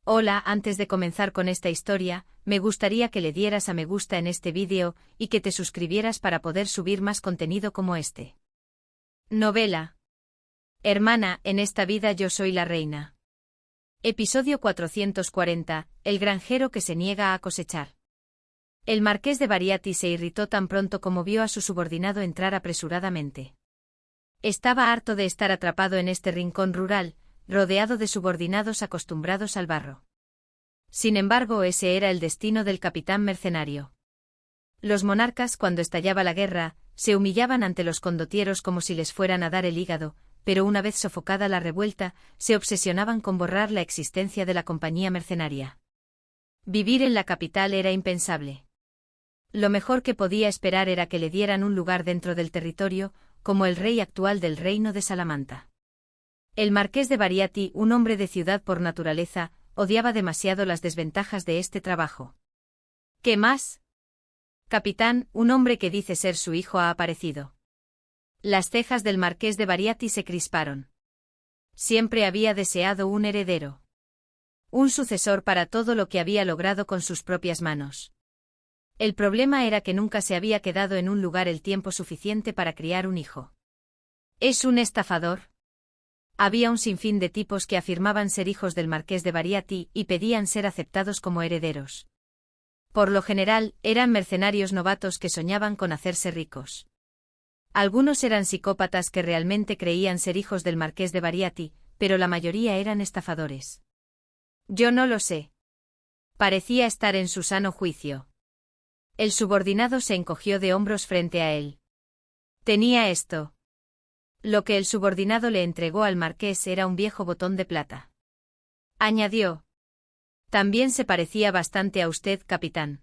Hola, antes de comenzar con esta historia, me gustaría que le dieras a me gusta en este vídeo y que te suscribieras para poder subir más contenido como este. Novela. Hermana, en esta vida yo soy la reina. Episodio 440, el granjero que se niega a cosechar. El marqués de Bariati se irritó tan pronto como vio a su subordinado entrar apresuradamente. Estaba harto de estar atrapado en este rincón rural, rodeado de subordinados acostumbrados al barro. Sin embargo, ese era el destino del capitán mercenario. Los monarcas, cuando estallaba la guerra, se humillaban ante los condotieros como si les fueran a dar el hígado, pero una vez sofocada la revuelta, se obsesionaban con borrar la existencia de la compañía mercenaria. Vivir en la capital era impensable. Lo mejor que podía esperar era que le dieran un lugar dentro del territorio, como el rey actual del reino de Salamanta. El marqués de Bariati, un hombre de ciudad por naturaleza, odiaba demasiado las desventajas de este trabajo. ¿Qué más? Capitán, un hombre que dice ser su hijo ha aparecido. Las cejas del marqués de Bariati se crisparon. Siempre había deseado un heredero. Un sucesor para todo lo que había logrado con sus propias manos. El problema era que nunca se había quedado en un lugar el tiempo suficiente para criar un hijo. ¿Es un estafador? Había un sinfín de tipos que afirmaban ser hijos del marqués de Bariati y pedían ser aceptados como herederos. Por lo general, eran mercenarios novatos que soñaban con hacerse ricos. Algunos eran psicópatas que realmente creían ser hijos del marqués de Bariati, pero la mayoría eran estafadores. Yo no lo sé. Parecía estar en su sano juicio. El subordinado se encogió de hombros frente a él. Tenía esto. Lo que el subordinado le entregó al marqués era un viejo botón de plata. Añadió. También se parecía bastante a usted, capitán.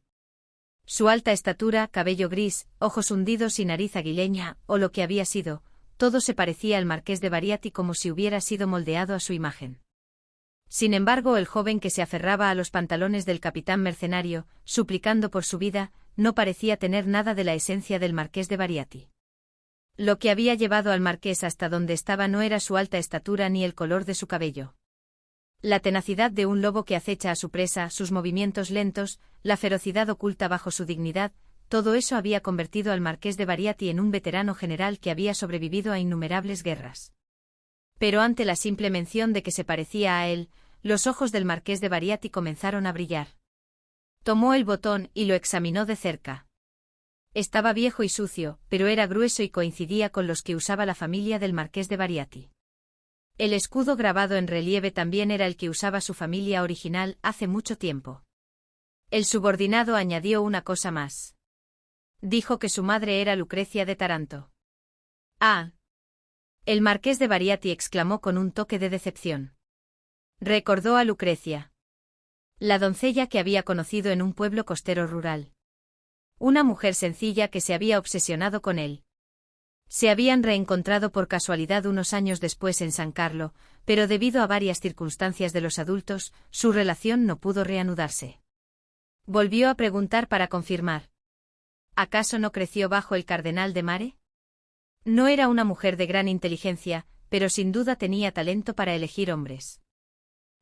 Su alta estatura, cabello gris, ojos hundidos y nariz aguileña, o lo que había sido, todo se parecía al marqués de Bariati como si hubiera sido moldeado a su imagen. Sin embargo, el joven que se aferraba a los pantalones del capitán mercenario, suplicando por su vida, no parecía tener nada de la esencia del marqués de Bariati. Lo que había llevado al marqués hasta donde estaba no era su alta estatura ni el color de su cabello. La tenacidad de un lobo que acecha a su presa, sus movimientos lentos, la ferocidad oculta bajo su dignidad, todo eso había convertido al marqués de Bariati en un veterano general que había sobrevivido a innumerables guerras. Pero ante la simple mención de que se parecía a él, los ojos del marqués de Bariati comenzaron a brillar. Tomó el botón y lo examinó de cerca. Estaba viejo y sucio, pero era grueso y coincidía con los que usaba la familia del marqués de Bariati. El escudo grabado en relieve también era el que usaba su familia original hace mucho tiempo. El subordinado añadió una cosa más. Dijo que su madre era Lucrecia de Taranto. ¡Ah! El marqués de Bariati exclamó con un toque de decepción. Recordó a Lucrecia. La doncella que había conocido en un pueblo costero rural. Una mujer sencilla que se había obsesionado con él. Se habían reencontrado por casualidad unos años después en San Carlo, pero debido a varias circunstancias de los adultos, su relación no pudo reanudarse. Volvió a preguntar para confirmar. ¿Acaso no creció bajo el cardenal de Mare? No era una mujer de gran inteligencia, pero sin duda tenía talento para elegir hombres.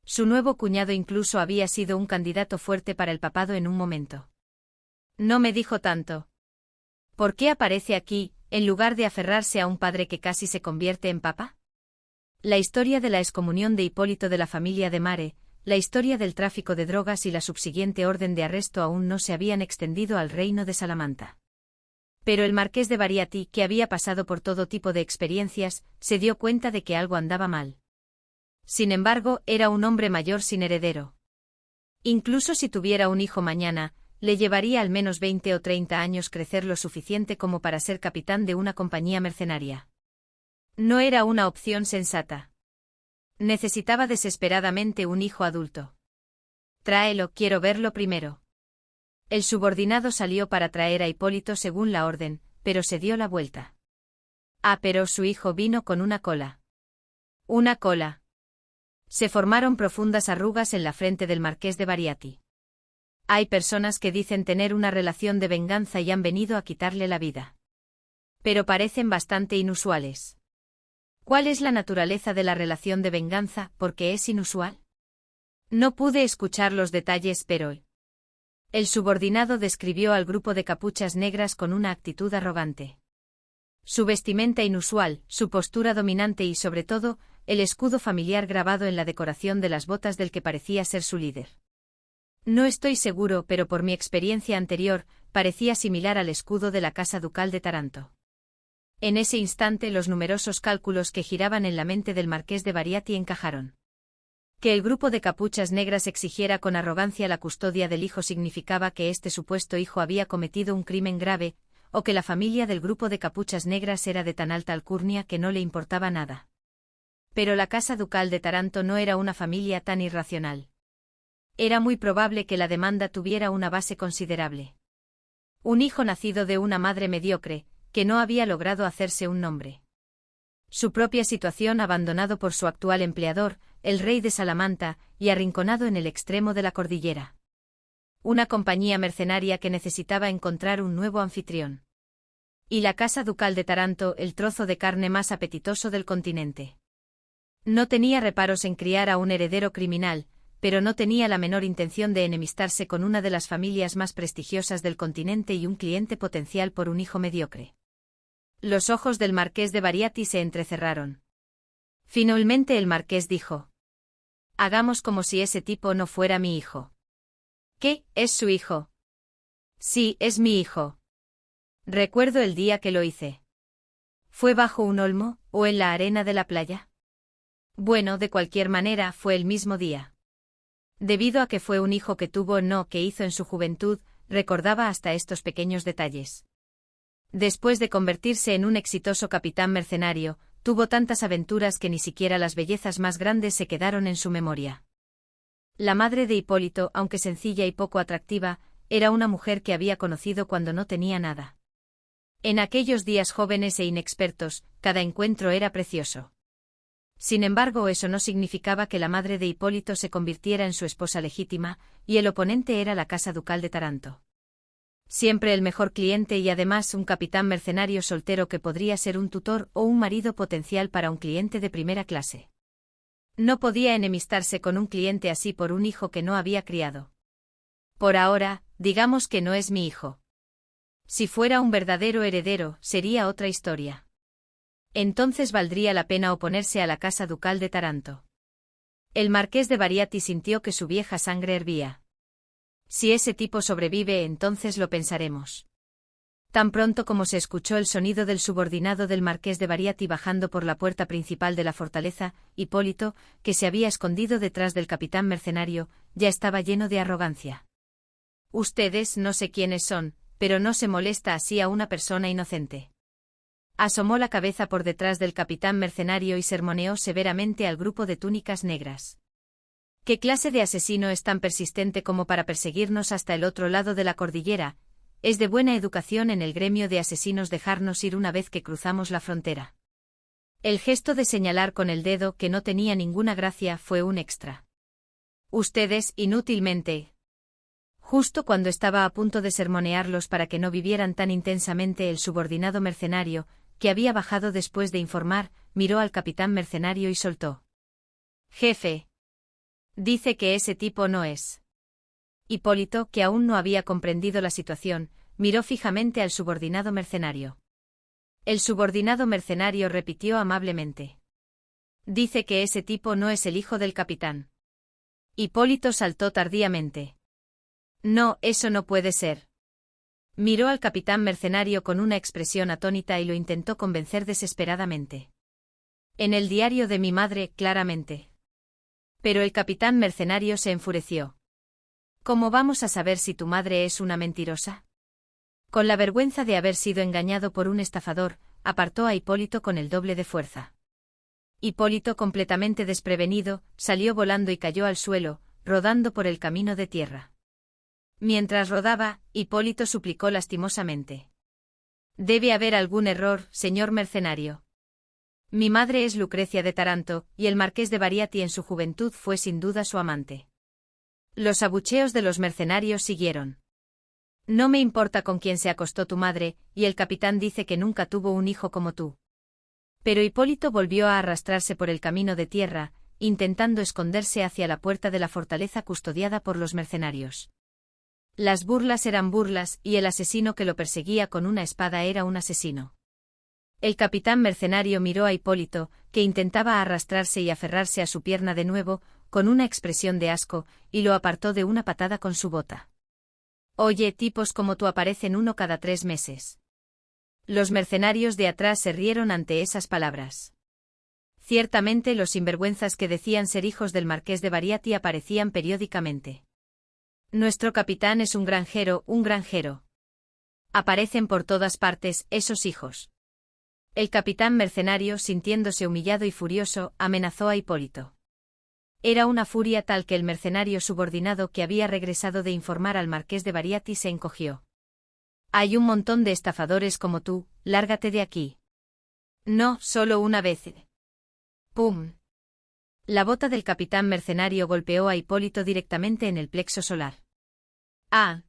Su nuevo cuñado incluso había sido un candidato fuerte para el papado en un momento. No me dijo tanto. ¿Por qué aparece aquí, en lugar de aferrarse a un padre que casi se convierte en papa? La historia de la excomunión de Hipólito de la familia de Mare, la historia del tráfico de drogas y la subsiguiente orden de arresto aún no se habían extendido al reino de Salamanta. Pero el marqués de Bariati, que había pasado por todo tipo de experiencias, se dio cuenta de que algo andaba mal. Sin embargo, era un hombre mayor sin heredero. Incluso si tuviera un hijo mañana, le llevaría al menos 20 o 30 años crecer lo suficiente como para ser capitán de una compañía mercenaria. No era una opción sensata. Necesitaba desesperadamente un hijo adulto. Tráelo, quiero verlo primero. El subordinado salió para traer a Hipólito según la orden, pero se dio la vuelta. Ah, pero su hijo vino con una cola. Una cola. Se formaron profundas arrugas en la frente del marqués de Bariati. Hay personas que dicen tener una relación de venganza y han venido a quitarle la vida. Pero parecen bastante inusuales. ¿Cuál es la naturaleza de la relación de venganza, porque es inusual? No pude escuchar los detalles, pero el subordinado describió al grupo de capuchas negras con una actitud arrogante. Su vestimenta inusual, su postura dominante y sobre todo, el escudo familiar grabado en la decoración de las botas del que parecía ser su líder. No estoy seguro, pero por mi experiencia anterior, parecía similar al escudo de la Casa Ducal de Taranto. En ese instante los numerosos cálculos que giraban en la mente del marqués de Bariati encajaron. Que el grupo de capuchas negras exigiera con arrogancia la custodia del hijo significaba que este supuesto hijo había cometido un crimen grave, o que la familia del grupo de capuchas negras era de tan alta alcurnia que no le importaba nada. Pero la Casa Ducal de Taranto no era una familia tan irracional. Era muy probable que la demanda tuviera una base considerable. Un hijo nacido de una madre mediocre, que no había logrado hacerse un nombre. Su propia situación abandonado por su actual empleador, el rey de Salamanta, y arrinconado en el extremo de la cordillera. Una compañía mercenaria que necesitaba encontrar un nuevo anfitrión. Y la Casa Ducal de Taranto, el trozo de carne más apetitoso del continente. No tenía reparos en criar a un heredero criminal, pero no tenía la menor intención de enemistarse con una de las familias más prestigiosas del continente y un cliente potencial por un hijo mediocre. Los ojos del marqués de Bariati se entrecerraron. Finalmente el marqués dijo: «Hagamos como si ese tipo no fuera mi hijo». «¿Qué? ¿Es su hijo?» «Sí, es mi hijo. Recuerdo el día que lo hice». «¿Fue bajo un olmo, o en la arena de la playa?» «Bueno, de cualquier manera, fue el mismo día». Debido a que fue un hijo que tuvo no que hizo en su juventud, recordaba hasta estos pequeños detalles. Después de convertirse en un exitoso capitán mercenario, tuvo tantas aventuras que ni siquiera las bellezas más grandes se quedaron en su memoria. La madre de Hipólito, aunque sencilla y poco atractiva, era una mujer que había conocido cuando no tenía nada. En aquellos días jóvenes e inexpertos, cada encuentro era precioso. Sin embargo, eso no significaba que la madre de Hipólito se convirtiera en su esposa legítima, y el oponente era la Casa Ducal de Taranto. Siempre el mejor cliente y además un capitán mercenario soltero que podría ser un tutor o un marido potencial para un cliente de primera clase. No podía enemistarse con un cliente así por un hijo que no había criado. Por ahora, digamos que no es mi hijo. Si fuera un verdadero heredero, sería otra historia. Entonces valdría la pena oponerse a la Casa Ducal de Taranto. El marqués de Bariati sintió que su vieja sangre hervía. Si ese tipo sobrevive, entonces lo pensaremos. Tan pronto como se escuchó el sonido del subordinado del marqués de Bariati bajando por la puerta principal de la fortaleza, Hipólito, que se había escondido detrás del capitán mercenario, ya estaba lleno de arrogancia. Ustedes no sé quiénes son, pero no se molesta así a una persona inocente. Asomó la cabeza por detrás del capitán mercenario y sermoneó severamente al grupo de túnicas negras. ¿Qué clase de asesino es tan persistente como para perseguirnos hasta el otro lado de la cordillera? Es de buena educación en el gremio de asesinos dejarnos ir una vez que cruzamos la frontera. El gesto de señalar con el dedo, que no tenía ninguna gracia, fue un extra. Ustedes, inútilmente. Justo cuando estaba a punto de sermonearlos para que no vivieran tan intensamente, el subordinado mercenario, que había bajado después de informar, miró al capitán mercenario y soltó: «Jefe. Dice que ese tipo no es». Hipólito, que aún no había comprendido la situación, miró fijamente al subordinado mercenario. El subordinado mercenario repitió amablemente: «Dice que ese tipo no es el hijo del capitán». Hipólito saltó tardíamente. «No, eso no puede ser». Miró al capitán mercenario con una expresión atónita y lo intentó convencer desesperadamente. «En el diario de mi madre, claramente». Pero el capitán mercenario se enfureció. «¿Cómo vamos a saber si tu madre es una mentirosa?». Con la vergüenza de haber sido engañado por un estafador, apartó a Hipólito con el doble de fuerza. Hipólito, completamente desprevenido, salió volando y cayó al suelo, rodando por el camino de tierra. Mientras rodaba, Hipólito suplicó lastimosamente: «Debe haber algún error, señor mercenario. Mi madre es Lucrecia de Taranto, y el marqués de Bariati en su juventud fue sin duda su amante». Los abucheos de los mercenarios siguieron. «No me importa con quién se acostó tu madre, y el capitán dice que nunca tuvo un hijo como tú». Pero Hipólito volvió a arrastrarse por el camino de tierra, intentando esconderse hacia la puerta de la fortaleza custodiada por los mercenarios. Las burlas eran burlas, y el asesino que lo perseguía con una espada era un asesino. El capitán mercenario miró a Hipólito, que intentaba arrastrarse y aferrarse a su pierna de nuevo, con una expresión de asco, y lo apartó de una patada con su bota. «Oye, tipos como tú aparecen uno cada 3 meses». Los mercenarios de atrás se rieron ante esas palabras. Ciertamente los sinvergüenzas que decían ser hijos del marqués de Bariati aparecían periódicamente. «Nuestro capitán es un granjero, un granjero». Aparecen por todas partes, esos hijos. El capitán mercenario, sintiéndose humillado y furioso, amenazó a Hipólito. Era una furia tal que el mercenario subordinado que había regresado de informar al marqués de Bariati se encogió. «Hay un montón de estafadores como tú, lárgate de aquí». «No, solo una vez». ¡Pum! La bota del capitán mercenario golpeó a Hipólito directamente en el plexo solar. ¡Ah!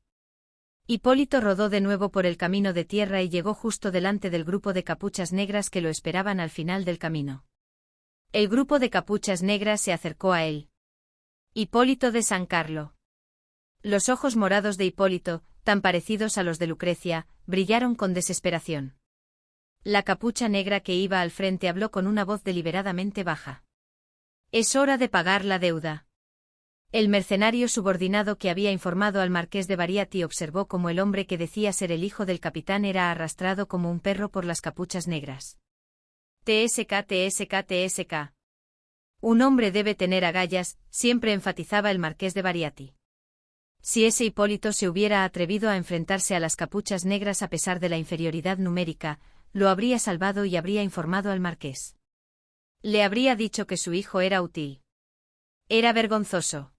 Hipólito rodó de nuevo por el camino de tierra y llegó justo delante del grupo de capuchas negras que lo esperaban al final del camino. El grupo de capuchas negras se acercó a él. Hipólito de San Carlo. Los ojos morados de Hipólito, tan parecidos a los de Lucrecia, brillaron con desesperación. La capucha negra que iba al frente habló con una voz deliberadamente baja. «Es hora de pagar la deuda». El mercenario subordinado que había informado al marqués de Bariati observó cómo el hombre que decía ser el hijo del capitán era arrastrado como un perro por las capuchas negras. «TSK, TSK, TSK. Un hombre debe tener agallas», siempre enfatizaba el marqués de Bariati. Si ese Hipólito se hubiera atrevido a enfrentarse a las capuchas negras a pesar de la inferioridad numérica, lo habría salvado y habría informado al marqués. Le habría dicho que su hijo era útil. Era vergonzoso.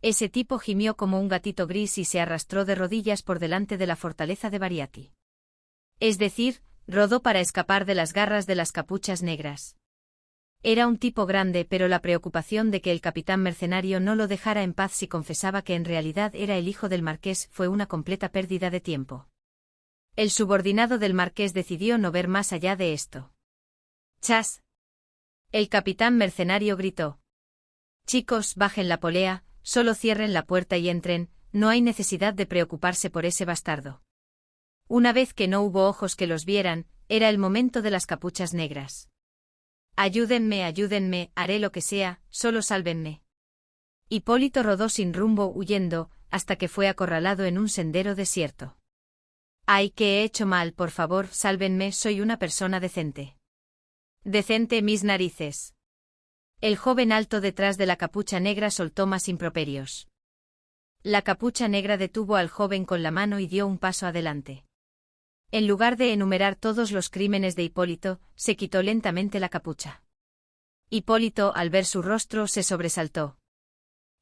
Ese tipo gimió como un gatito gris y se arrastró de rodillas por delante de la fortaleza de Bariati. Es decir, rodó para escapar de las garras de las capuchas negras. Era un tipo grande, pero la preocupación de que el capitán mercenario no lo dejara en paz si confesaba que en realidad era el hijo del marqués fue una completa pérdida de tiempo. El subordinado del marqués decidió no ver más allá de esto. «¡Chas!». El capitán mercenario gritó. «Chicos, bajen la polea, solo cierren la puerta y entren, no hay necesidad de preocuparse por ese bastardo». Una vez que no hubo ojos que los vieran, era el momento de las capuchas negras. «Ayúdenme, ayúdenme, haré lo que sea, solo sálvenme». Hipólito rodó sin rumbo huyendo, hasta que fue acorralado en un sendero desierto. «Ay, que he hecho mal, por favor, sálvenme, soy una persona decente». «Decente, mis narices». El joven alto detrás de la capucha negra soltó más improperios. La capucha negra detuvo al joven con la mano y dio un paso adelante. En lugar de enumerar todos los crímenes de Hipólito, se quitó lentamente la capucha. Hipólito, al ver su rostro, se sobresaltó.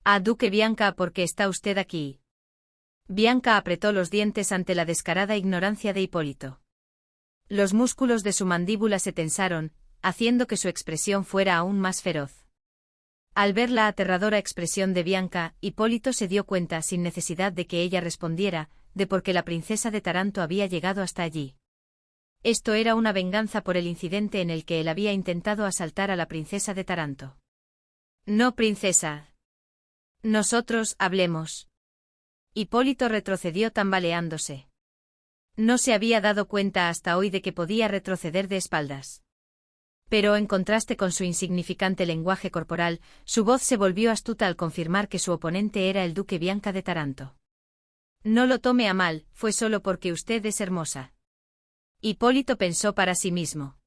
«Ah, duque Bianca, ¿por qué está usted aquí?». Bianca apretó los dientes ante la descarada ignorancia de Hipólito. Los músculos de su mandíbula se tensaron, haciendo que su expresión fuera aún más feroz. Al ver la aterradora expresión de Bianca, Hipólito se dio cuenta, sin necesidad de que ella respondiera, de por qué la princesa de Taranto había llegado hasta allí. Esto era una venganza por el incidente en el que él había intentado asaltar a la princesa de Taranto. «No, princesa. Nosotros hablemos». Hipólito retrocedió tambaleándose. No se había dado cuenta hasta hoy de que podía retroceder de espaldas. Pero en contraste con su insignificante lenguaje corporal, su voz se volvió astuta al confirmar que su oponente era el duque Bianca de Taranto. «No lo tome a mal, fue solo porque usted es hermosa». Hipólito pensó para sí mismo.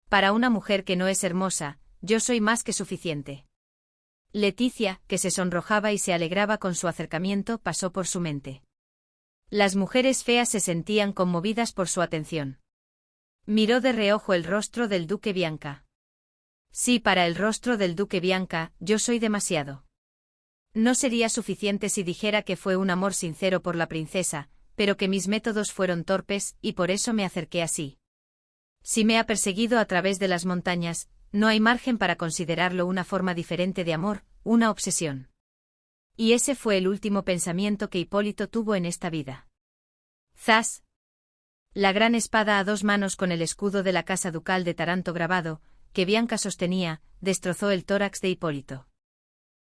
«Para una mujer que no es hermosa, yo soy más que suficiente». Leticia, que se sonrojaba y se alegraba con su acercamiento, pasó por su mente. Las mujeres feas se sentían conmovidas por su atención. Miró de reojo el rostro del duque Bianca. «Sí, para el rostro del duque Bianca, yo soy demasiado». No sería suficiente si dijera que fue un amor sincero por la princesa, pero que mis métodos fueron torpes, y por eso me acerqué así. Si me ha perseguido a través de las montañas, no hay margen para considerarlo una forma diferente de amor, una obsesión. Y ese fue el último pensamiento que Hipólito tuvo en esta vida. ¡Zas! La gran espada a 2 manos con el escudo de la casa ducal de Taranto grabado, que Bianca sostenía, destrozó el tórax de Hipólito.